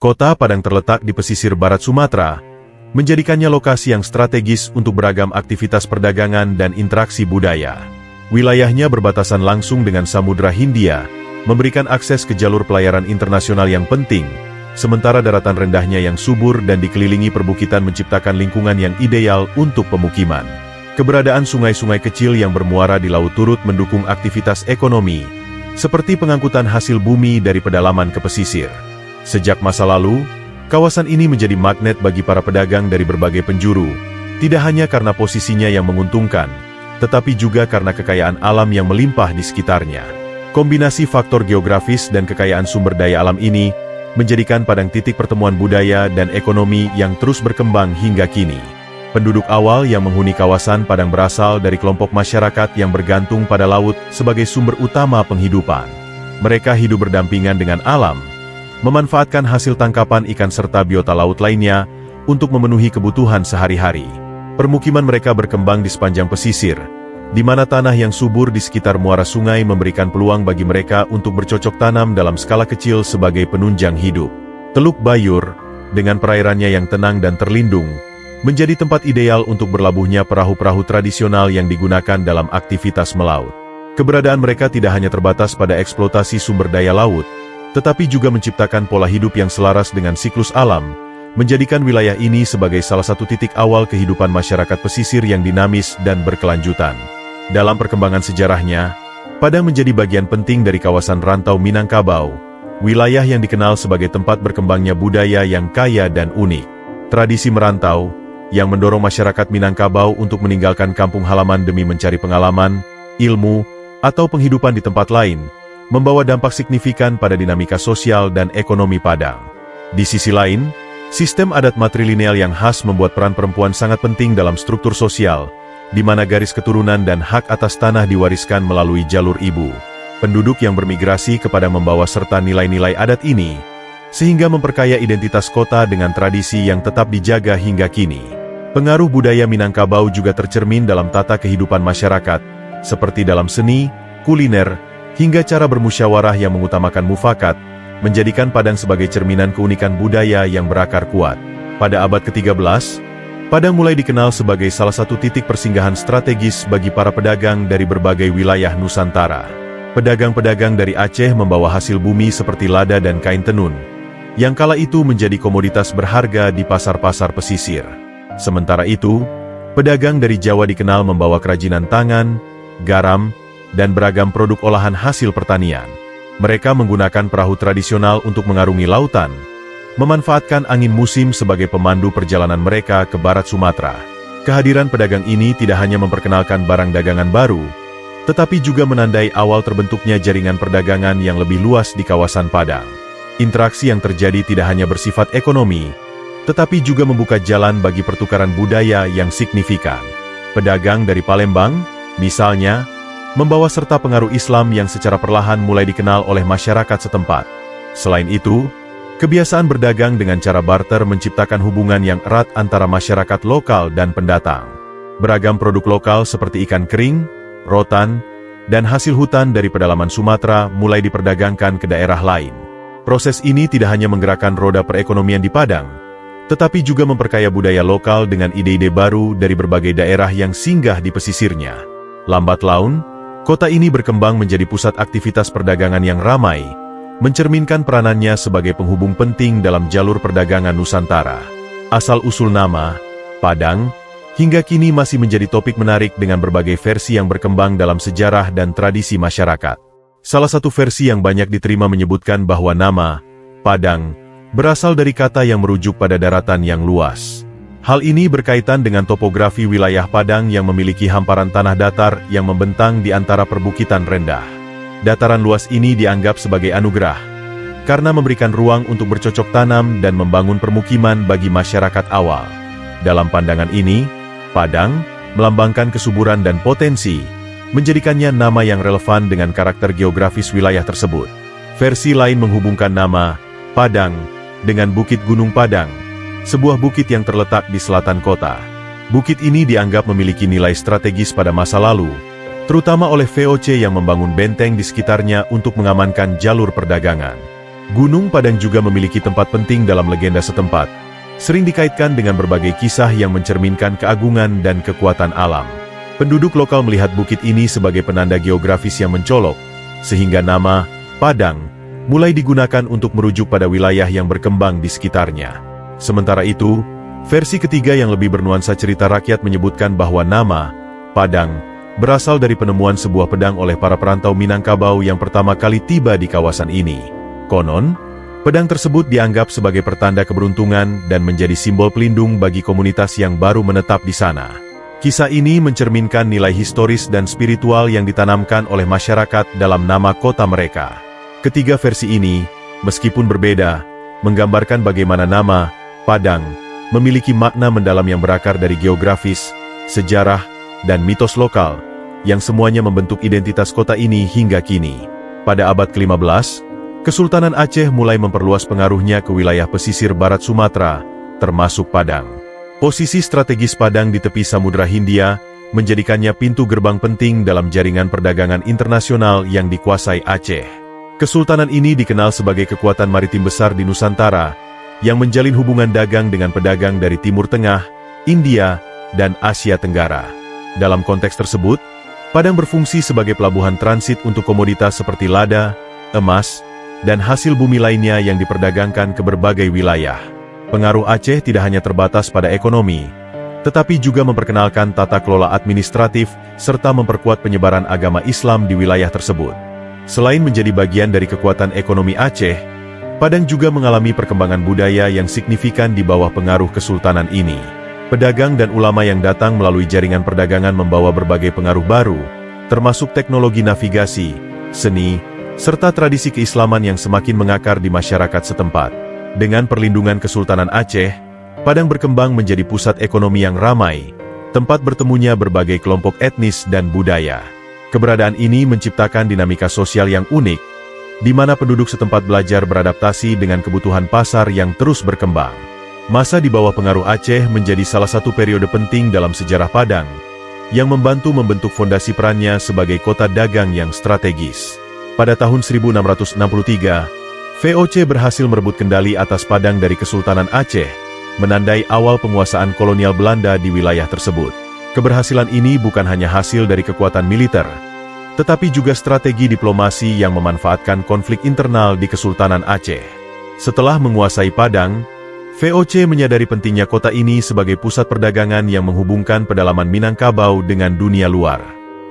Kota Padang terletak di pesisir barat Sumatera, menjadikannya lokasi yang strategis untuk beragam aktivitas perdagangan dan interaksi budaya. Wilayahnya berbatasan langsung dengan Samudra Hindia, memberikan akses ke jalur pelayaran internasional yang penting, sementara daratan rendahnya yang subur dan dikelilingi perbukitan menciptakan lingkungan yang ideal untuk pemukiman. Keberadaan sungai-sungai kecil yang bermuara di laut turut mendukung aktivitas ekonomi, seperti pengangkutan hasil bumi dari pedalaman ke pesisir. Sejak masa lalu, kawasan ini menjadi magnet bagi para pedagang dari berbagai penjuru, tidak hanya karena posisinya yang menguntungkan, tetapi juga karena kekayaan alam yang melimpah di sekitarnya. Kombinasi faktor geografis dan kekayaan sumber daya alam ini menjadikan Padang titik pertemuan budaya dan ekonomi yang terus berkembang hingga kini. Penduduk awal yang menghuni kawasan Padang berasal dari kelompok masyarakat yang bergantung pada laut sebagai sumber utama penghidupan. Mereka hidup berdampingan dengan alam, memanfaatkan hasil tangkapan ikan serta biota laut lainnya untuk memenuhi kebutuhan sehari-hari. Permukiman mereka berkembang di sepanjang pesisir, di mana tanah yang subur di sekitar muara sungai memberikan peluang bagi mereka untuk bercocok tanam dalam skala kecil sebagai penunjang hidup. Teluk Bayur, dengan perairannya yang tenang dan terlindung, menjadi tempat ideal untuk berlabuhnya perahu-perahu tradisional yang digunakan dalam aktivitas melaut. Keberadaan mereka tidak hanya terbatas pada eksploitasi sumber daya laut, tetapi juga menciptakan pola hidup yang selaras dengan siklus alam, menjadikan wilayah ini sebagai salah satu titik awal kehidupan masyarakat pesisir yang dinamis dan berkelanjutan. Dalam perkembangan sejarahnya, Padang menjadi bagian penting dari kawasan rantau Minangkabau, wilayah yang dikenal sebagai tempat berkembangnya budaya yang kaya dan unik. Tradisi merantau, yang mendorong masyarakat Minangkabau untuk meninggalkan kampung halaman demi mencari pengalaman, ilmu, atau penghidupan di tempat lain, membawa dampak signifikan pada dinamika sosial dan ekonomi Padang. Di sisi lain, sistem adat matrilineal yang khas membuat peran perempuan sangat penting dalam struktur sosial, di mana garis keturunan dan hak atas tanah diwariskan melalui jalur ibu. Penduduk yang bermigrasi kepada membawa serta nilai-nilai adat ini, sehingga memperkaya identitas kota dengan tradisi yang tetap dijaga hingga kini. Pengaruh budaya Minangkabau juga tercermin dalam tata kehidupan masyarakat, seperti dalam seni, kuliner, hingga cara bermusyawarah yang mengutamakan mufakat, menjadikan Padang sebagai cerminan keunikan budaya yang berakar kuat. Pada abad ke-13, Padang mulai dikenal sebagai salah satu titik persinggahan strategis bagi para pedagang dari berbagai wilayah Nusantara. Pedagang-pedagang dari Aceh membawa hasil bumi seperti lada dan kain tenun, yang kala itu menjadi komoditas berharga di pasar-pasar pesisir. Sementara itu, pedagang dari Jawa dikenal membawa kerajinan tangan, garam, dan beragam produk olahan hasil pertanian. Mereka menggunakan perahu tradisional untuk mengarungi lautan, memanfaatkan angin musim sebagai pemandu perjalanan mereka ke barat Sumatera. Kehadiran pedagang ini tidak hanya memperkenalkan barang dagangan baru, tetapi juga menandai awal terbentuknya jaringan perdagangan yang lebih luas di kawasan Padang. Interaksi yang terjadi tidak hanya bersifat ekonomi, tetapi juga membuka jalan bagi pertukaran budaya yang signifikan. Pedagang dari Palembang, misalnya, membawa serta pengaruh Islam yang secara perlahan mulai dikenal oleh masyarakat setempat. Selain itu, kebiasaan berdagang dengan cara barter menciptakan hubungan yang erat antara masyarakat lokal dan pendatang. Beragam produk lokal seperti ikan kering, rotan, dan hasil hutan dari pedalaman Sumatera mulai diperdagangkan ke daerah lain. Proses ini tidak hanya menggerakkan roda perekonomian di Padang, tetapi juga memperkaya budaya lokal dengan ide-ide baru dari berbagai daerah yang singgah di pesisirnya. Lambat laun, kota ini berkembang menjadi pusat aktivitas perdagangan yang ramai, mencerminkan peranannya sebagai penghubung penting dalam jalur perdagangan Nusantara. Asal-usul nama, Padang, hingga kini masih menjadi topik menarik dengan berbagai versi yang berkembang dalam sejarah dan tradisi masyarakat. Salah satu versi yang banyak diterima menyebutkan bahwa nama, Padang, berasal dari kata yang merujuk pada daratan yang luas. Hal ini berkaitan dengan topografi wilayah Padang yang memiliki hamparan tanah datar yang membentang di antara perbukitan rendah. Dataran luas ini dianggap sebagai anugerah, karena memberikan ruang untuk bercocok tanam dan membangun permukiman bagi masyarakat awal. Dalam pandangan ini, Padang melambangkan kesuburan dan potensi, menjadikannya nama yang relevan dengan karakter geografis wilayah tersebut. Versi lain menghubungkan nama Padang dengan Bukit Gunung Padang, sebuah bukit yang terletak di selatan kota. Bukit ini dianggap memiliki nilai strategis pada masa lalu, terutama oleh VOC yang membangun benteng di sekitarnya untuk mengamankan jalur perdagangan. Gunung Padang juga memiliki tempat penting dalam legenda setempat, sering dikaitkan dengan berbagai kisah yang mencerminkan keagungan dan kekuatan alam. Penduduk lokal melihat bukit ini sebagai penanda geografis yang mencolok, sehingga nama Padang mulai digunakan untuk merujuk pada wilayah yang berkembang di sekitarnya. Sementara itu, versi ketiga yang lebih bernuansa cerita rakyat menyebutkan bahwa nama Padang berasal dari penemuan sebuah pedang oleh para perantau Minangkabau yang pertama kali tiba di kawasan ini. Konon, pedang tersebut dianggap sebagai pertanda keberuntungan dan menjadi simbol pelindung bagi komunitas yang baru menetap di sana. Kisah ini mencerminkan nilai historis dan spiritual yang ditanamkan oleh masyarakat dalam nama kota mereka. Ketiga versi ini, meskipun berbeda, menggambarkan bagaimana nama Padang memiliki makna mendalam yang berakar dari geografis, sejarah, dan mitos lokal, yang semuanya membentuk identitas kota ini hingga kini. Pada abad ke-15, Kesultanan Aceh mulai memperluas pengaruhnya ke wilayah pesisir barat Sumatera, termasuk Padang. Posisi strategis Padang di tepi Samudra Hindia menjadikannya pintu gerbang penting dalam jaringan perdagangan internasional yang dikuasai Aceh. Kesultanan ini dikenal sebagai kekuatan maritim besar di Nusantara, yang menjalin hubungan dagang dengan pedagang dari Timur Tengah, India, dan Asia Tenggara. Dalam konteks tersebut, Padang berfungsi sebagai pelabuhan transit untuk komoditas seperti lada, emas, dan hasil bumi lainnya yang diperdagangkan ke berbagai wilayah. Pengaruh Aceh tidak hanya terbatas pada ekonomi, tetapi juga memperkenalkan tata kelola administratif serta memperkuat penyebaran agama Islam di wilayah tersebut. Selain menjadi bagian dari kekuatan ekonomi Aceh, Padang juga mengalami perkembangan budaya yang signifikan di bawah pengaruh kesultanan ini. Pedagang dan ulama yang datang melalui jaringan perdagangan membawa berbagai pengaruh baru, termasuk teknologi navigasi, seni, serta tradisi keislaman yang semakin mengakar di masyarakat setempat. Dengan perlindungan Kesultanan Aceh, Padang berkembang menjadi pusat ekonomi yang ramai, tempat bertemunya berbagai kelompok etnis dan budaya. Keberadaan ini menciptakan dinamika sosial yang unik, di mana penduduk setempat belajar beradaptasi dengan kebutuhan pasar yang terus berkembang. Masa di bawah pengaruh Aceh menjadi salah satu periode penting dalam sejarah Padang, yang membantu membentuk fondasi perannya sebagai kota dagang yang strategis. Pada tahun 1663, VOC berhasil merebut kendali atas Padang dari Kesultanan Aceh, menandai awal penguasaan kolonial Belanda di wilayah tersebut. Keberhasilan ini bukan hanya hasil dari kekuatan militer, tetapi juga strategi diplomasi yang memanfaatkan konflik internal di Kesultanan Aceh. Setelah menguasai Padang, VOC menyadari pentingnya kota ini sebagai pusat perdagangan yang menghubungkan pedalaman Minangkabau dengan dunia luar.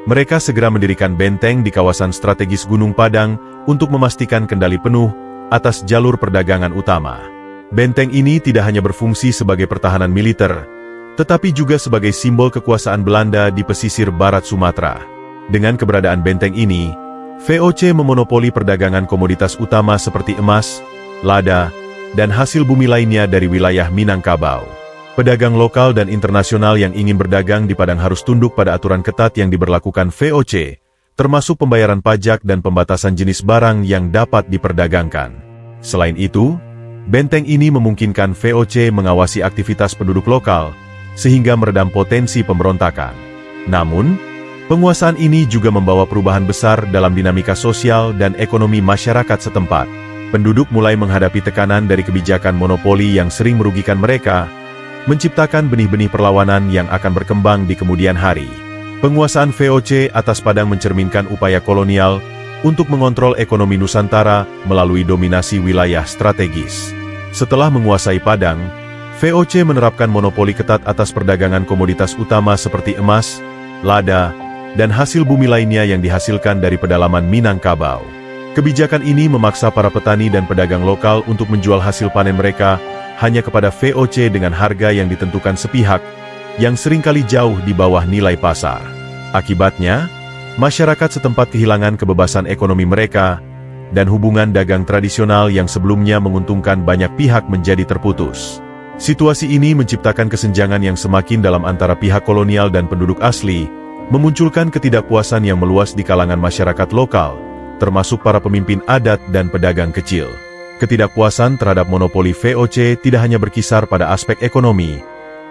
Mereka segera mendirikan benteng di kawasan strategis Gunung Padang untuk memastikan kendali penuh atas jalur perdagangan utama. Benteng ini tidak hanya berfungsi sebagai pertahanan militer, tetapi juga sebagai simbol kekuasaan Belanda di pesisir barat Sumatera. Dengan keberadaan benteng ini, VOC memonopoli perdagangan komoditas utama seperti emas, lada, dan hasil bumi lainnya dari wilayah Minangkabau. Pedagang lokal dan internasional yang ingin berdagang di Padang harus tunduk pada aturan ketat yang diberlakukan VOC, termasuk pembayaran pajak dan pembatasan jenis barang yang dapat diperdagangkan. Selain itu, benteng ini memungkinkan VOC mengawasi aktivitas penduduk lokal, sehingga meredam potensi pemberontakan. Namun, penguasaan ini juga membawa perubahan besar dalam dinamika sosial dan ekonomi masyarakat setempat. Penduduk mulai menghadapi tekanan dari kebijakan monopoli yang sering merugikan mereka, menciptakan benih-benih perlawanan yang akan berkembang di kemudian hari. Penguasaan VOC atas Padang mencerminkan upaya kolonial untuk mengontrol ekonomi Nusantara melalui dominasi wilayah strategis. Setelah menguasai Padang, VOC menerapkan monopoli ketat atas perdagangan komoditas utama seperti emas, lada, dan hasil bumi lainnya yang dihasilkan dari pedalaman Minangkabau. Kebijakan ini memaksa para petani dan pedagang lokal untuk menjual hasil panen mereka hanya kepada VOC dengan harga yang ditentukan sepihak, yang seringkali jauh di bawah nilai pasar. Akibatnya, masyarakat setempat kehilangan kebebasan ekonomi mereka, dan hubungan dagang tradisional yang sebelumnya menguntungkan banyak pihak menjadi terputus. Situasi ini menciptakan kesenjangan yang semakin dalam antara pihak kolonial dan penduduk asli, memunculkan ketidakpuasan yang meluas di kalangan masyarakat lokal, termasuk para pemimpin adat dan pedagang kecil. Ketidakpuasan terhadap monopoli VOC tidak hanya berkisar pada aspek ekonomi,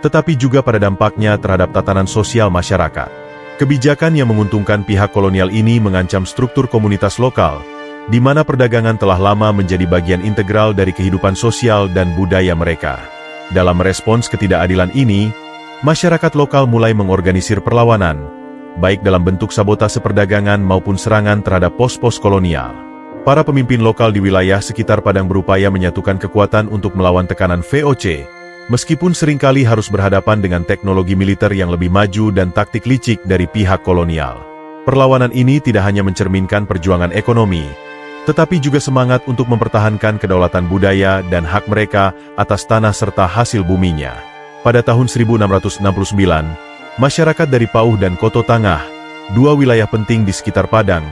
tetapi juga pada dampaknya terhadap tatanan sosial masyarakat. Kebijakan yang menguntungkan pihak kolonial ini mengancam struktur komunitas lokal, di mana perdagangan telah lama menjadi bagian integral dari kehidupan sosial dan budaya mereka. Dalam merespons ketidakadilan ini, masyarakat lokal mulai mengorganisir perlawanan, baik dalam bentuk sabotase perdagangan maupun serangan terhadap pos-pos kolonial. Para pemimpin lokal di wilayah sekitar Padang berupaya menyatukan kekuatan untuk melawan tekanan VOC, meskipun seringkali harus berhadapan dengan teknologi militer yang lebih maju dan taktik licik dari pihak kolonial. Perlawanan ini tidak hanya mencerminkan perjuangan ekonomi, tetapi juga semangat untuk mempertahankan kedaulatan budaya dan hak mereka atas tanah serta hasil buminya. Pada tahun 1669, masyarakat dari Pauh dan Koto Tangah, dua wilayah penting di sekitar Padang,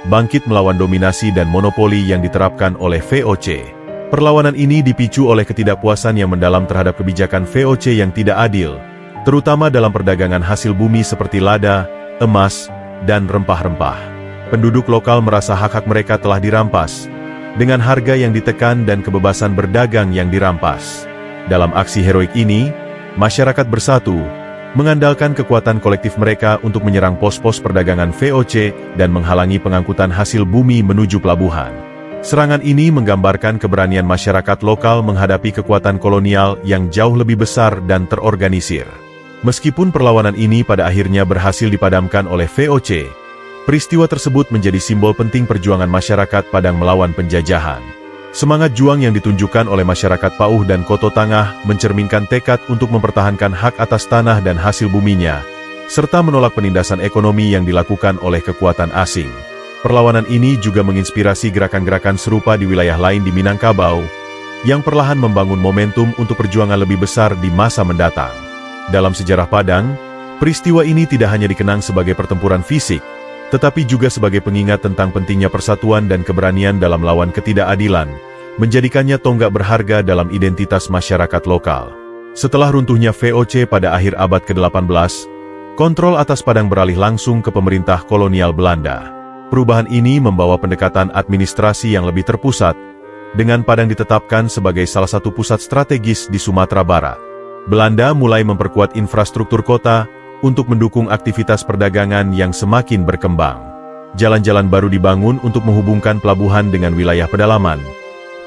bangkit melawan dominasi dan monopoli yang diterapkan oleh VOC. Perlawanan ini dipicu oleh ketidakpuasan yang mendalam terhadap kebijakan VOC yang tidak adil, terutama dalam perdagangan hasil bumi seperti lada, emas, dan rempah-rempah. Penduduk lokal merasa hak-hak mereka telah dirampas, dengan harga yang ditekan dan kebebasan berdagang yang dirampas. Dalam aksi heroik ini, masyarakat bersatu, mengandalkan kekuatan kolektif mereka untuk menyerang pos-pos perdagangan VOC dan menghalangi pengangkutan hasil bumi menuju pelabuhan. Serangan ini menggambarkan keberanian masyarakat lokal menghadapi kekuatan kolonial yang jauh lebih besar dan terorganisir. Meskipun perlawanan ini pada akhirnya berhasil dipadamkan oleh VOC, peristiwa tersebut menjadi simbol penting perjuangan masyarakat Padang melawan penjajahan. Semangat juang yang ditunjukkan oleh masyarakat Pauh dan Koto Tangah mencerminkan tekad untuk mempertahankan hak atas tanah dan hasil buminya, serta menolak penindasan ekonomi yang dilakukan oleh kekuatan asing. Perlawanan ini juga menginspirasi gerakan-gerakan serupa di wilayah lain di Minangkabau, yang perlahan membangun momentum untuk perjuangan lebih besar di masa mendatang. Dalam sejarah Padang, peristiwa ini tidak hanya dikenang sebagai pertempuran fisik, tetapi juga sebagai pengingat tentang pentingnya persatuan dan keberanian dalam melawan ketidakadilan, menjadikannya tonggak berharga dalam identitas masyarakat lokal. Setelah runtuhnya VOC pada akhir abad ke-18, kontrol atas Padang beralih langsung ke pemerintah kolonial Belanda. Perubahan ini membawa pendekatan administrasi yang lebih terpusat, dengan Padang ditetapkan sebagai salah satu pusat strategis di Sumatera Barat. Belanda mulai memperkuat infrastruktur kota untuk mendukung aktivitas perdagangan yang semakin berkembang. Jalan-jalan baru dibangun untuk menghubungkan pelabuhan dengan wilayah pedalaman,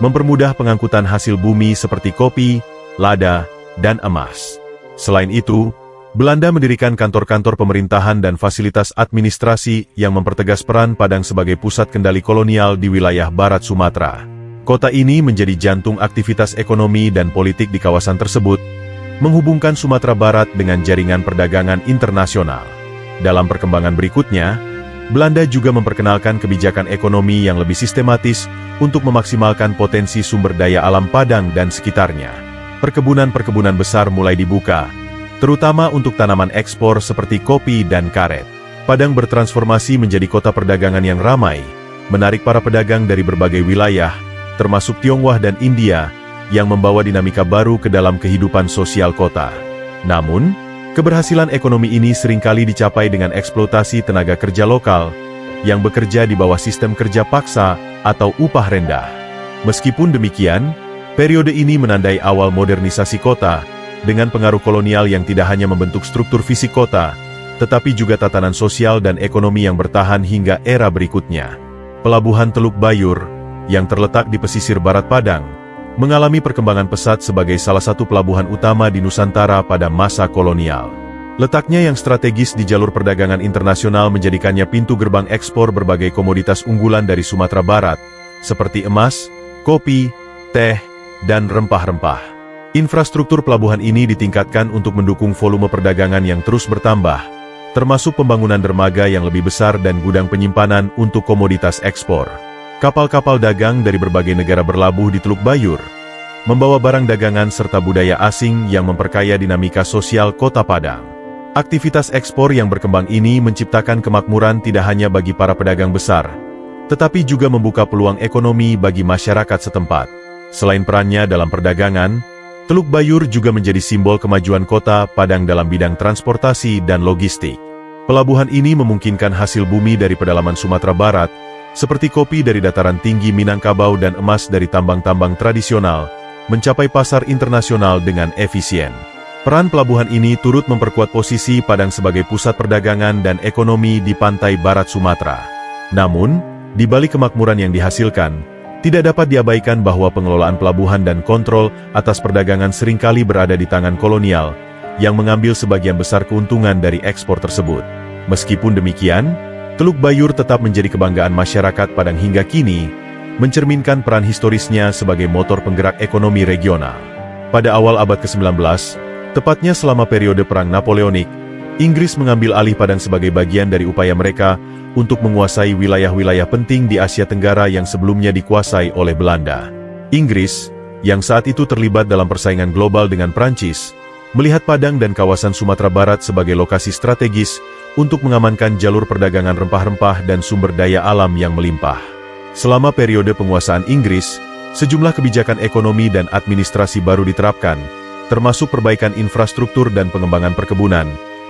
mempermudah pengangkutan hasil bumi seperti kopi, lada, dan emas. Selain itu, Belanda mendirikan kantor-kantor pemerintahan dan fasilitas administrasi yang mempertegas peran Padang sebagai pusat kendali kolonial di wilayah barat Sumatera. Kota ini menjadi jantung aktivitas ekonomi dan politik di kawasan tersebut, menghubungkan Sumatera Barat dengan jaringan perdagangan internasional. Dalam perkembangan berikutnya, Belanda juga memperkenalkan kebijakan ekonomi yang lebih sistematis untuk memaksimalkan potensi sumber daya alam Padang dan sekitarnya. Perkebunan-perkebunan besar mulai dibuka, terutama untuk tanaman ekspor seperti kopi dan karet. Padang bertransformasi menjadi kota perdagangan yang ramai, menarik para pedagang dari berbagai wilayah, termasuk Tionghoa dan India, yang membawa dinamika baru ke dalam kehidupan sosial kota. Namun, keberhasilan ekonomi ini seringkali dicapai dengan eksploitasi tenaga kerja lokal, yang bekerja di bawah sistem kerja paksa atau upah rendah. Meskipun demikian, periode ini menandai awal modernisasi kota, dengan pengaruh kolonial yang tidak hanya membentuk struktur fisik kota, tetapi juga tatanan sosial dan ekonomi yang bertahan hingga era berikutnya. Pelabuhan Teluk Bayur, yang terletak di pesisir barat Padang, mengalami perkembangan pesat sebagai salah satu pelabuhan utama di Nusantara pada masa kolonial. Letaknya yang strategis di jalur perdagangan internasional menjadikannya pintu gerbang ekspor berbagai komoditas unggulan dari Sumatera Barat, seperti emas, kopi, teh, dan rempah-rempah. Infrastruktur pelabuhan ini ditingkatkan untuk mendukung volume perdagangan yang terus bertambah, termasuk pembangunan dermaga yang lebih besar dan gudang penyimpanan untuk komoditas ekspor. Kapal-kapal dagang dari berbagai negara berlabuh di Teluk Bayur, membawa barang dagangan serta budaya asing yang memperkaya dinamika sosial kota Padang. Aktivitas ekspor yang berkembang ini menciptakan kemakmuran tidak hanya bagi para pedagang besar, tetapi juga membuka peluang ekonomi bagi masyarakat setempat. Selain perannya dalam perdagangan, Teluk Bayur juga menjadi simbol kemajuan kota Padang dalam bidang transportasi dan logistik. Pelabuhan ini memungkinkan hasil bumi dari pedalaman Sumatera Barat, seperti kopi dari dataran tinggi Minangkabau dan emas dari tambang-tambang tradisional, mencapai pasar internasional dengan efisien. Peran pelabuhan ini turut memperkuat posisi Padang sebagai pusat perdagangan dan ekonomi di pantai barat Sumatera. Namun, Di balik kemakmuran yang dihasilkan, tidak dapat diabaikan bahwa pengelolaan pelabuhan dan kontrol atas perdagangan seringkali berada di tangan kolonial, yang mengambil sebagian besar keuntungan dari ekspor tersebut. Meskipun demikian, Teluk Bayur tetap menjadi kebanggaan masyarakat Padang hingga kini, mencerminkan peran historisnya sebagai motor penggerak ekonomi regional. Pada awal abad ke-19, tepatnya selama periode Perang Napoleonik, Inggris mengambil alih Padang sebagai bagian dari upaya mereka untuk menguasai wilayah-wilayah penting di Asia Tenggara yang sebelumnya dikuasai oleh Belanda. Inggris, yang saat itu terlibat dalam persaingan global dengan Prancis, melihat Padang dan kawasan Sumatera Barat sebagai lokasi strategis untuk mengamankan jalur perdagangan rempah-rempah dan sumber daya alam yang melimpah. Selama periode penguasaan Inggris, sejumlah kebijakan ekonomi dan administrasi baru diterapkan, termasuk perbaikan infrastruktur dan pengembangan perkebunan,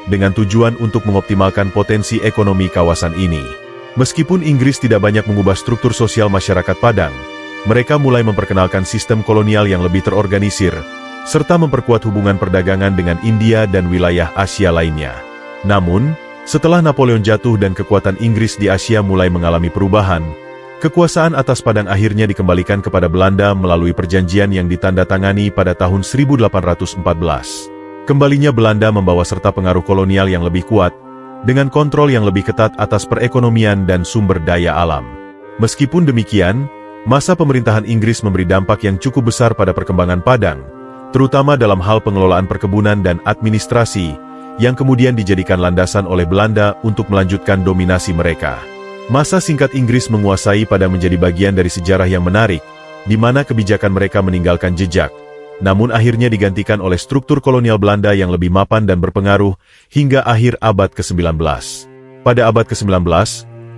dengan tujuan untuk mengoptimalkan potensi ekonomi kawasan ini. Meskipun Inggris tidak banyak mengubah struktur sosial masyarakat Padang, mereka mulai memperkenalkan sistem kolonial yang lebih terorganisir, serta memperkuat hubungan perdagangan dengan India dan wilayah Asia lainnya. Namun, setelah Napoleon jatuh dan kekuatan Inggris di Asia mulai mengalami perubahan, kekuasaan atas Padang akhirnya dikembalikan kepada Belanda melalui perjanjian yang ditandatangani pada tahun 1814. Kembalinya Belanda membawa serta pengaruh kolonial yang lebih kuat, dengan kontrol yang lebih ketat atas perekonomian dan sumber daya alam. Meskipun demikian, masa pemerintahan Inggris memberi dampak yang cukup besar pada perkembangan Padang, terutama dalam hal pengelolaan perkebunan dan administrasi, yang kemudian dijadikan landasan oleh Belanda untuk melanjutkan dominasi mereka. Masa singkat Inggris menguasai Padang menjadi bagian dari sejarah yang menarik, di mana kebijakan mereka meninggalkan jejak, namun akhirnya digantikan oleh struktur kolonial Belanda yang lebih mapan dan berpengaruh hingga akhir abad ke-19. Pada abad ke-19,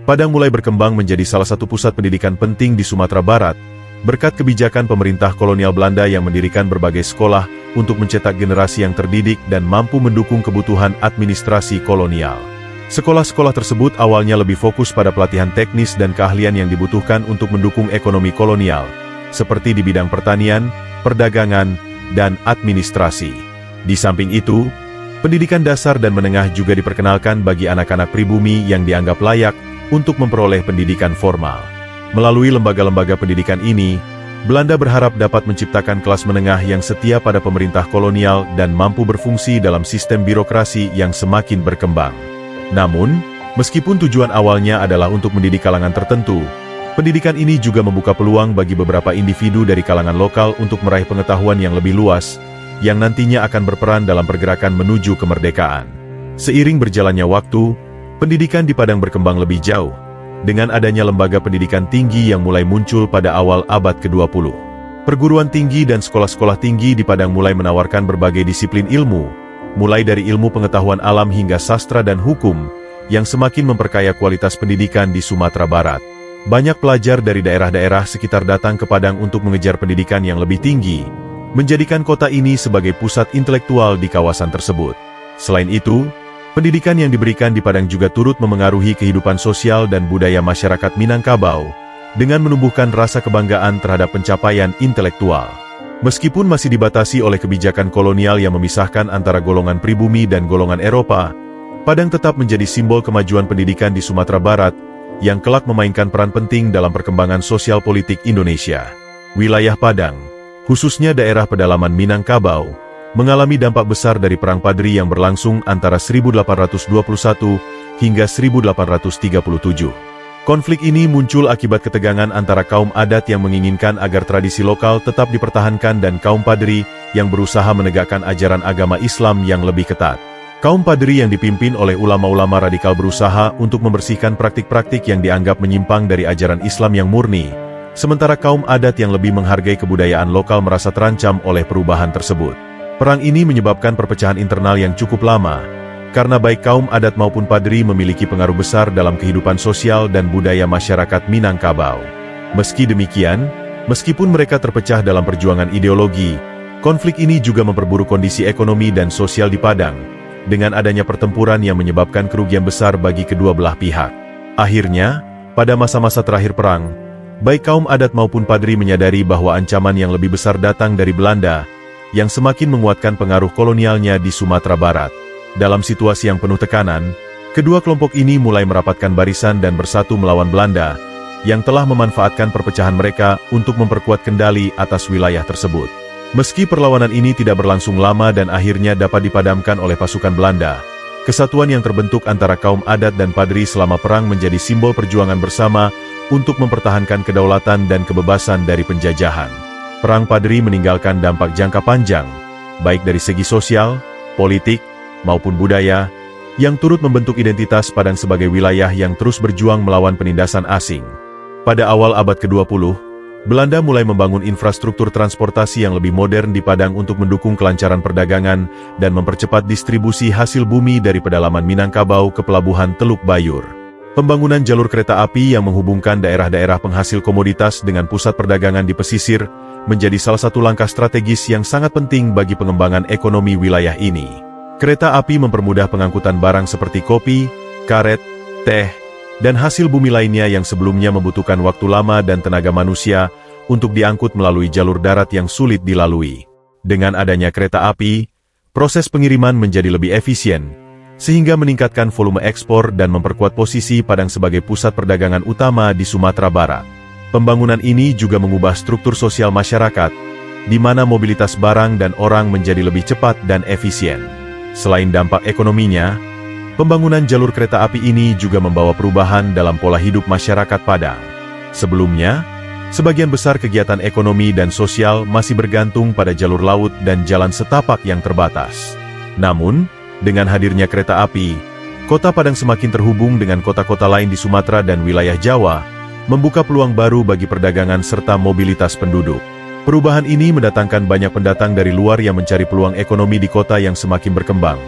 Padang mulai berkembang menjadi salah satu pusat pendidikan penting di Sumatera Barat, berkat kebijakan pemerintah kolonial Belanda yang mendirikan berbagai sekolah untuk mencetak generasi yang terdidik dan mampu mendukung kebutuhan administrasi kolonial. Sekolah-sekolah tersebut awalnya lebih fokus pada pelatihan teknis dan keahlian yang dibutuhkan untuk mendukung ekonomi kolonial, seperti di bidang pertanian, perdagangan, dan administrasi. Di samping itu, pendidikan dasar dan menengah juga diperkenalkan bagi anak-anak pribumi yang dianggap layak untuk memperoleh pendidikan formal. Melalui lembaga-lembaga pendidikan ini, Belanda berharap dapat menciptakan kelas menengah yang setia pada pemerintah kolonial dan mampu berfungsi dalam sistem birokrasi yang semakin berkembang. Namun, meskipun tujuan awalnya adalah untuk mendidik kalangan tertentu, pendidikan ini juga membuka peluang bagi beberapa individu dari kalangan lokal untuk meraih pengetahuan yang lebih luas, yang nantinya akan berperan dalam pergerakan menuju kemerdekaan. Seiring berjalannya waktu, pendidikan di Padang berkembang lebih jauh, dengan adanya lembaga pendidikan tinggi yang mulai muncul pada awal abad ke-20. Perguruan tinggi dan sekolah-sekolah tinggi di Padang mulai menawarkan berbagai disiplin ilmu, mulai dari ilmu pengetahuan alam hingga sastra dan hukum, yang semakin memperkaya kualitas pendidikan di Sumatera Barat. Banyak pelajar dari daerah-daerah sekitar datang ke Padang untuk mengejar pendidikan yang lebih tinggi, menjadikan kota ini sebagai pusat intelektual di kawasan tersebut. Selain itu, pendidikan yang diberikan di Padang juga turut memengaruhi kehidupan sosial dan budaya masyarakat Minangkabau, dengan menumbuhkan rasa kebanggaan terhadap pencapaian intelektual. Meskipun masih dibatasi oleh kebijakan kolonial yang memisahkan antara golongan pribumi dan golongan Eropa, Padang tetap menjadi simbol kemajuan pendidikan di Sumatera Barat, yang kelak memainkan peran penting dalam perkembangan sosial politik Indonesia. Wilayah Padang, khususnya daerah pedalaman Minangkabau, mengalami dampak besar dari Perang Padri yang berlangsung antara 1821 hingga 1837. Konflik ini muncul akibat ketegangan antara kaum adat yang menginginkan agar tradisi lokal tetap dipertahankan dan kaum Padri yang berusaha menegakkan ajaran agama Islam yang lebih ketat. Kaum Padri yang dipimpin oleh ulama-ulama radikal berusaha untuk membersihkan praktik-praktik yang dianggap menyimpang dari ajaran Islam yang murni, sementara kaum adat yang lebih menghargai kebudayaan lokal merasa terancam oleh perubahan tersebut. Perang ini menyebabkan perpecahan internal yang cukup lama, karena baik kaum adat maupun Padri memiliki pengaruh besar dalam kehidupan sosial dan budaya masyarakat Minangkabau. Meski demikian, meskipun mereka terpecah dalam perjuangan ideologi, konflik ini juga memperburuk kondisi ekonomi dan sosial di Padang, dengan adanya pertempuran yang menyebabkan kerugian besar bagi kedua belah pihak. Akhirnya, pada masa-masa terakhir perang, baik kaum adat maupun Padri menyadari bahwa ancaman yang lebih besar datang dari Belanda, yang semakin menguatkan pengaruh kolonialnya di Sumatera Barat. Dalam situasi yang penuh tekanan, kedua kelompok ini mulai merapatkan barisan dan bersatu melawan Belanda, yang telah memanfaatkan perpecahan mereka untuk memperkuat kendali atas wilayah tersebut. Meski perlawanan ini tidak berlangsung lama dan akhirnya dapat dipadamkan oleh pasukan Belanda, kesatuan yang terbentuk antara kaum adat dan padri selama perang menjadi simbol perjuangan bersama untuk mempertahankan kedaulatan dan kebebasan dari penjajahan. Perang Padri meninggalkan dampak jangka panjang, baik dari segi sosial, politik, maupun budaya, yang turut membentuk identitas Padang sebagai wilayah yang terus berjuang melawan penindasan asing. Pada awal abad ke-20, Belanda mulai membangun infrastruktur transportasi yang lebih modern di Padang untuk mendukung kelancaran perdagangan dan mempercepat distribusi hasil bumi dari pedalaman Minangkabau ke pelabuhan Teluk Bayur. Pembangunan jalur kereta api yang menghubungkan daerah-daerah penghasil komoditas dengan pusat perdagangan di pesisir menjadi salah satu langkah strategis yang sangat penting bagi pengembangan ekonomi wilayah ini. Kereta api mempermudah pengangkutan barang seperti kopi, karet, teh, dan hasil bumi lainnya yang sebelumnya membutuhkan waktu lama dan tenaga manusia untuk diangkut melalui jalur darat yang sulit dilalui. Dengan adanya kereta api, proses pengiriman menjadi lebih efisien, sehingga meningkatkan volume ekspor dan memperkuat posisi Padang sebagai pusat perdagangan utama di Sumatera Barat. Pembangunan ini juga mengubah struktur sosial masyarakat, di mana mobilitas barang dan orang menjadi lebih cepat dan efisien. Selain dampak ekonominya, pembangunan jalur kereta api ini juga membawa perubahan dalam pola hidup masyarakat Padang. Sebelumnya, sebagian besar kegiatan ekonomi dan sosial masih bergantung pada jalur laut dan jalan setapak yang terbatas. Namun, dengan hadirnya kereta api, kota Padang semakin terhubung dengan kota-kota lain di Sumatera dan wilayah Jawa, membuka peluang baru bagi perdagangan serta mobilitas penduduk. Perubahan ini mendatangkan banyak pendatang dari luar yang mencari peluang ekonomi di kota yang semakin berkembang.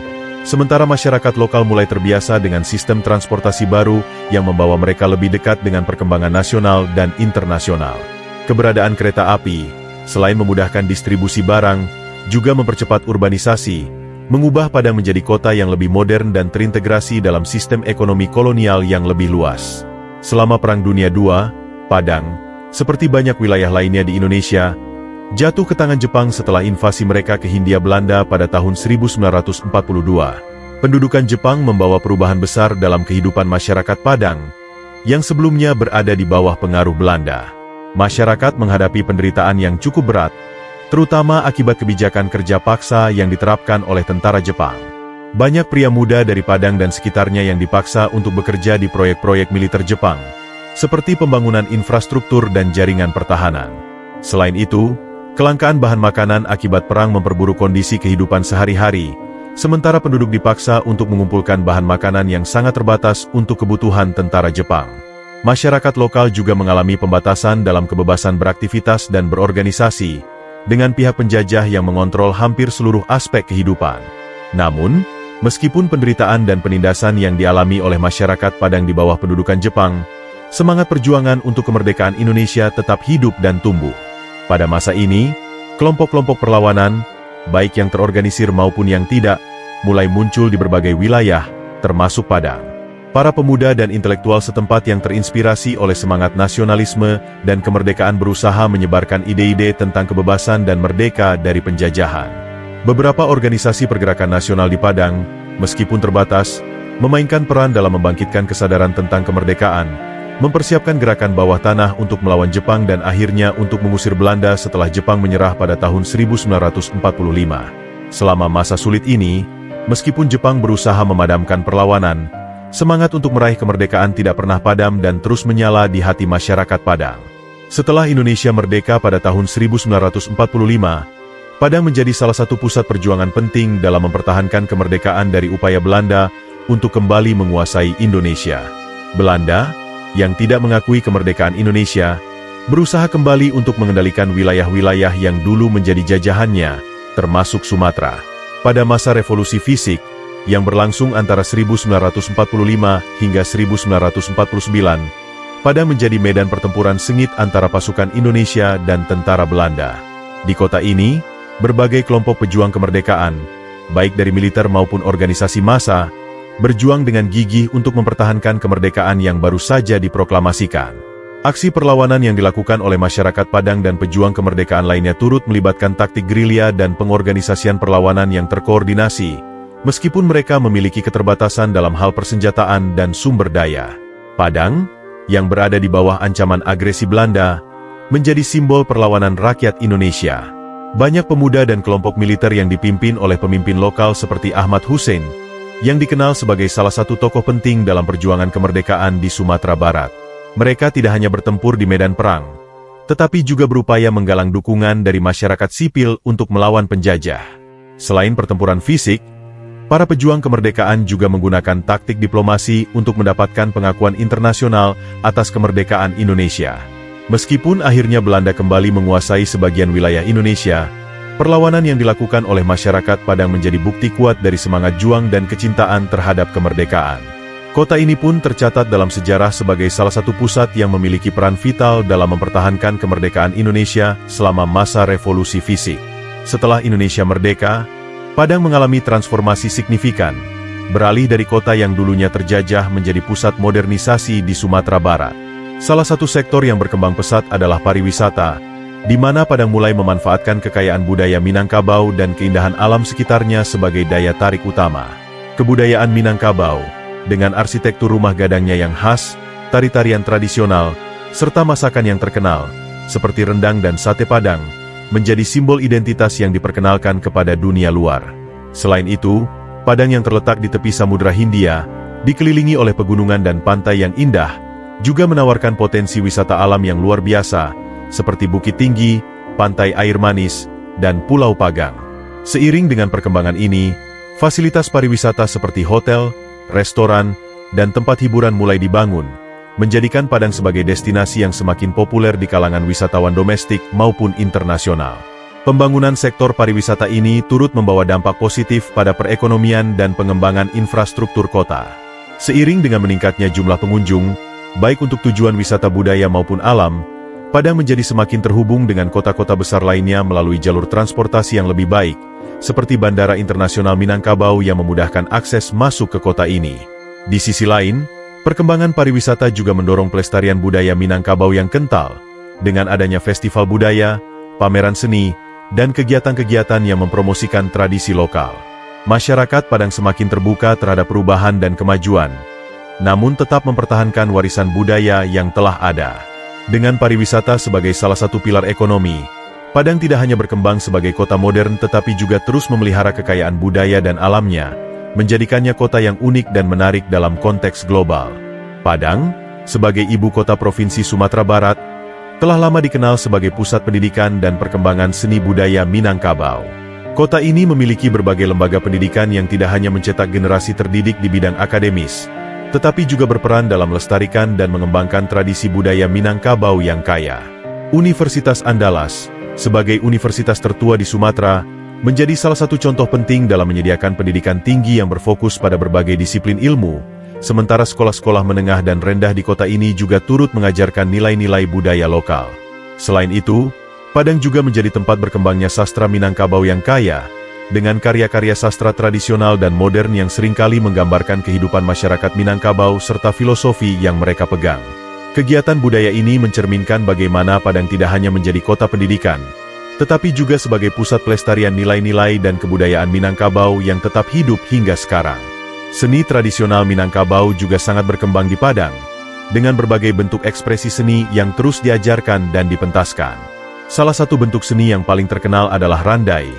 Sementara masyarakat lokal mulai terbiasa dengan sistem transportasi baru yang membawa mereka lebih dekat dengan perkembangan nasional dan internasional. Keberadaan kereta api, selain memudahkan distribusi barang, juga mempercepat urbanisasi, mengubah Padang menjadi kota yang lebih modern dan terintegrasi dalam sistem ekonomi kolonial yang lebih luas. Selama Perang Dunia II, Padang, seperti banyak wilayah lainnya di Indonesia, jatuh ke tangan Jepang setelah invasi mereka ke Hindia Belanda pada tahun 1942. Pendudukan Jepang membawa perubahan besar dalam kehidupan masyarakat Padang, yang sebelumnya berada di bawah pengaruh Belanda. Masyarakat menghadapi penderitaan yang cukup berat, terutama akibat kebijakan kerja paksa yang diterapkan oleh tentara Jepang. Banyak pria muda dari Padang dan sekitarnya yang dipaksa untuk bekerja di proyek-proyek militer Jepang, seperti pembangunan infrastruktur dan jaringan pertahanan. Selain itu, kelangkaan bahan makanan akibat perang memperburuk kondisi kehidupan sehari-hari, sementara penduduk dipaksa untuk mengumpulkan bahan makanan yang sangat terbatas untuk kebutuhan tentara Jepang. Masyarakat lokal juga mengalami pembatasan dalam kebebasan beraktivitas dan berorganisasi, dengan pihak penjajah yang mengontrol hampir seluruh aspek kehidupan. Namun, meskipun penderitaan dan penindasan yang dialami oleh masyarakat Padang di bawah pendudukan Jepang, semangat perjuangan untuk kemerdekaan Indonesia tetap hidup dan tumbuh. Pada masa ini, kelompok-kelompok perlawanan, baik yang terorganisir maupun yang tidak, mulai muncul di berbagai wilayah, termasuk Padang. Para pemuda dan intelektual setempat yang terinspirasi oleh semangat nasionalisme dan kemerdekaan berusaha menyebarkan ide-ide tentang kebebasan dan merdeka dari penjajahan. Beberapa organisasi pergerakan nasional di Padang, meskipun terbatas, memainkan peran dalam membangkitkan kesadaran tentang kemerdekaan, mempersiapkan gerakan bawah tanah untuk melawan Jepang dan akhirnya untuk mengusir Belanda setelah Jepang menyerah pada tahun 1945. Selama masa sulit ini, meskipun Jepang berusaha memadamkan perlawanan, semangat untuk meraih kemerdekaan tidak pernah padam dan terus menyala di hati masyarakat Padang. Setelah Indonesia merdeka pada tahun 1945, Padang menjadi salah satu pusat perjuangan penting dalam mempertahankan kemerdekaan dari upaya Belanda untuk kembali menguasai Indonesia. Belanda, yang tidak mengakui kemerdekaan Indonesia, berusaha kembali untuk mengendalikan wilayah-wilayah yang dulu menjadi jajahannya, termasuk Sumatera. Pada masa revolusi fisik, yang berlangsung antara 1945 hingga 1949, Padang menjadi medan pertempuran sengit antara pasukan Indonesia dan tentara Belanda. Di kota ini, berbagai kelompok pejuang kemerdekaan, baik dari militer maupun organisasi massa, berjuang dengan gigih untuk mempertahankan kemerdekaan yang baru saja diproklamasikan. Aksi perlawanan yang dilakukan oleh masyarakat Padang dan pejuang kemerdekaan lainnya turut melibatkan taktik gerilya dan pengorganisasian perlawanan yang terkoordinasi, meskipun mereka memiliki keterbatasan dalam hal persenjataan dan sumber daya. Padang, yang berada di bawah ancaman agresi Belanda, menjadi simbol perlawanan rakyat Indonesia. Banyak pemuda dan kelompok militer yang dipimpin oleh pemimpin lokal seperti Ahmad Hussein, yang dikenal sebagai salah satu tokoh penting dalam perjuangan kemerdekaan di Sumatera Barat. Mereka tidak hanya bertempur di medan perang, tetapi juga berupaya menggalang dukungan dari masyarakat sipil untuk melawan penjajah. Selain pertempuran fisik, para pejuang kemerdekaan juga menggunakan taktik diplomasi untuk mendapatkan pengakuan internasional atas kemerdekaan Indonesia. Meskipun akhirnya Belanda kembali menguasai sebagian wilayah Indonesia, perlawanan yang dilakukan oleh masyarakat Padang menjadi bukti kuat dari semangat juang dan kecintaan terhadap kemerdekaan. Kota ini pun tercatat dalam sejarah sebagai salah satu pusat yang memiliki peran vital dalam mempertahankan kemerdekaan Indonesia selama masa revolusi fisik. Setelah Indonesia merdeka, Padang mengalami transformasi signifikan, beralih dari kota yang dulunya terjajah menjadi pusat modernisasi di Sumatera Barat. Salah satu sektor yang berkembang pesat adalah pariwisata, di mana Padang mulai memanfaatkan kekayaan budaya Minangkabau dan keindahan alam sekitarnya sebagai daya tarik utama. Kebudayaan Minangkabau, dengan arsitektur rumah gadangnya yang khas, tari-tarian tradisional, serta masakan yang terkenal, seperti rendang dan sate Padang, menjadi simbol identitas yang diperkenalkan kepada dunia luar. Selain itu, Padang yang terletak di tepi Samudra Hindia, dikelilingi oleh pegunungan dan pantai yang indah, juga menawarkan potensi wisata alam yang luar biasa, seperti Bukit Tinggi, Pantai Air Manis, dan Pulau Pagang. Seiring dengan perkembangan ini, fasilitas pariwisata seperti hotel, restoran, dan tempat hiburan mulai dibangun, menjadikan Padang sebagai destinasi yang semakin populer di kalangan wisatawan domestik maupun internasional. Pembangunan sektor pariwisata ini turut membawa dampak positif pada perekonomian dan pengembangan infrastruktur kota. Seiring dengan meningkatnya jumlah pengunjung, baik untuk tujuan wisata budaya maupun alam, Padang menjadi semakin terhubung dengan kota-kota besar lainnya melalui jalur transportasi yang lebih baik, seperti Bandara Internasional Minangkabau yang memudahkan akses masuk ke kota ini. Di sisi lain, perkembangan pariwisata juga mendorong pelestarian budaya Minangkabau yang kental, dengan adanya festival budaya, pameran seni, dan kegiatan-kegiatan yang mempromosikan tradisi lokal. Masyarakat Padang semakin terbuka terhadap perubahan dan kemajuan, namun tetap mempertahankan warisan budaya yang telah ada. Dengan pariwisata sebagai salah satu pilar ekonomi, Padang tidak hanya berkembang sebagai kota modern tetapi juga terus memelihara kekayaan budaya dan alamnya, menjadikannya kota yang unik dan menarik dalam konteks global. Padang, sebagai ibu kota Provinsi Sumatera Barat, telah lama dikenal sebagai pusat pendidikan dan perkembangan seni budaya Minangkabau. Kota ini memiliki berbagai lembaga pendidikan yang tidak hanya mencetak generasi terdidik di bidang akademis, tetapi juga berperan dalam melestarikan dan mengembangkan tradisi budaya Minangkabau yang kaya. Universitas Andalas, sebagai universitas tertua di Sumatera, menjadi salah satu contoh penting dalam menyediakan pendidikan tinggi yang berfokus pada berbagai disiplin ilmu, sementara sekolah-sekolah menengah dan rendah di kota ini juga turut mengajarkan nilai-nilai budaya lokal. Selain itu, Padang juga menjadi tempat berkembangnya sastra Minangkabau yang kaya, dengan karya-karya sastra tradisional dan modern yang seringkali menggambarkan kehidupan masyarakat Minangkabau serta filosofi yang mereka pegang. Kegiatan budaya ini mencerminkan bagaimana Padang tidak hanya menjadi kota pendidikan, tetapi juga sebagai pusat pelestarian nilai-nilai dan kebudayaan Minangkabau yang tetap hidup hingga sekarang. Seni tradisional Minangkabau juga sangat berkembang di Padang, dengan berbagai bentuk ekspresi seni yang terus diajarkan dan dipentaskan. Salah satu bentuk seni yang paling terkenal adalah randai,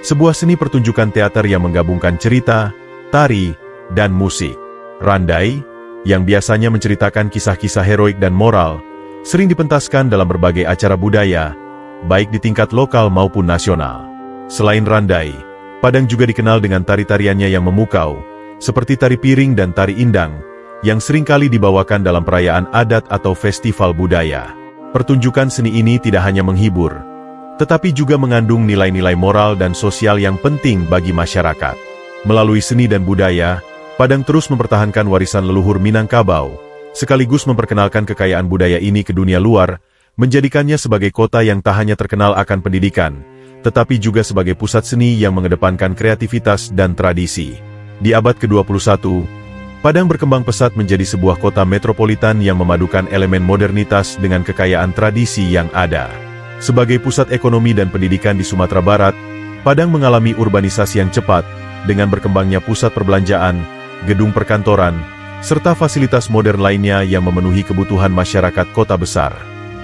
sebuah seni pertunjukan teater yang menggabungkan cerita, tari, dan musik. Randai, yang biasanya menceritakan kisah-kisah heroik dan moral, sering dipentaskan dalam berbagai acara budaya, baik di tingkat lokal maupun nasional. Selain randai, Padang juga dikenal dengan tari-tariannya yang memukau, seperti tari piring dan tari indang, yang seringkali dibawakan dalam perayaan adat atau festival budaya. Pertunjukan seni ini tidak hanya menghibur, tetapi juga mengandung nilai-nilai moral dan sosial yang penting bagi masyarakat. Melalui seni dan budaya, Padang terus mempertahankan warisan leluhur Minangkabau, sekaligus memperkenalkan kekayaan budaya ini ke dunia luar, menjadikannya sebagai kota yang tak hanya terkenal akan pendidikan, tetapi juga sebagai pusat seni yang mengedepankan kreativitas dan tradisi. Di abad ke-21, Padang berkembang pesat menjadi sebuah kota metropolitan yang memadukan elemen modernitas dengan kekayaan tradisi yang ada. Sebagai pusat ekonomi dan pendidikan di Sumatera Barat, Padang mengalami urbanisasi yang cepat, dengan berkembangnya pusat perbelanjaan, gedung perkantoran, serta fasilitas modern lainnya yang memenuhi kebutuhan masyarakat kota besar.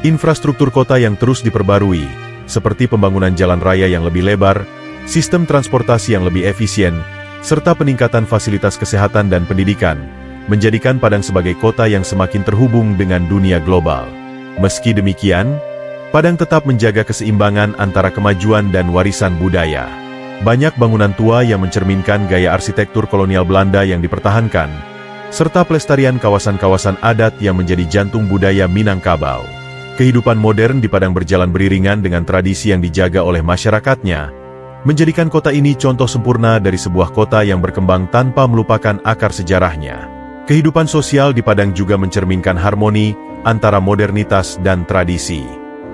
Infrastruktur kota yang terus diperbarui, seperti pembangunan jalan raya yang lebih lebar, sistem transportasi yang lebih efisien, serta peningkatan fasilitas kesehatan dan pendidikan, menjadikan Padang sebagai kota yang semakin terhubung dengan dunia global. Meski demikian, Padang tetap menjaga keseimbangan antara kemajuan dan warisan budaya. Banyak bangunan tua yang mencerminkan gaya arsitektur kolonial Belanda yang dipertahankan, serta pelestarian kawasan-kawasan adat yang menjadi jantung budaya Minangkabau. Kehidupan modern di Padang berjalan beriringan dengan tradisi yang dijaga oleh masyarakatnya, menjadikan kota ini contoh sempurna dari sebuah kota yang berkembang tanpa melupakan akar sejarahnya. Kehidupan sosial di Padang juga mencerminkan harmoni antara modernitas dan tradisi.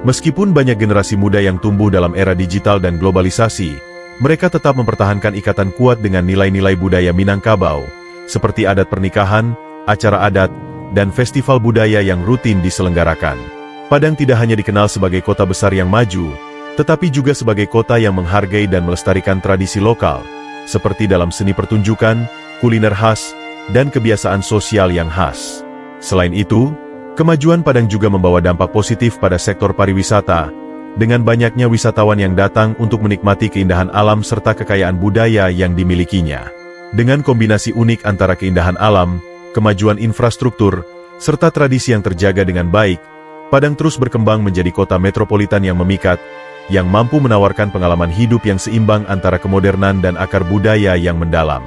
Meskipun banyak generasi muda yang tumbuh dalam era digital dan globalisasi, mereka tetap mempertahankan ikatan kuat dengan nilai-nilai budaya Minangkabau, seperti adat pernikahan, acara adat, dan festival budaya yang rutin diselenggarakan. Padang tidak hanya dikenal sebagai kota besar yang maju, tetapi juga sebagai kota yang menghargai dan melestarikan tradisi lokal, seperti dalam seni pertunjukan, kuliner khas, dan kebiasaan sosial yang khas. Selain itu, kemajuan Padang juga membawa dampak positif pada sektor pariwisata, dengan banyaknya wisatawan yang datang untuk menikmati keindahan alam serta kekayaan budaya yang dimilikinya. Dengan kombinasi unik antara keindahan alam, kemajuan infrastruktur, serta tradisi yang terjaga dengan baik, Padang terus berkembang menjadi kota metropolitan yang memikat, yang mampu menawarkan pengalaman hidup yang seimbang antara kemodernan dan akar budaya yang mendalam.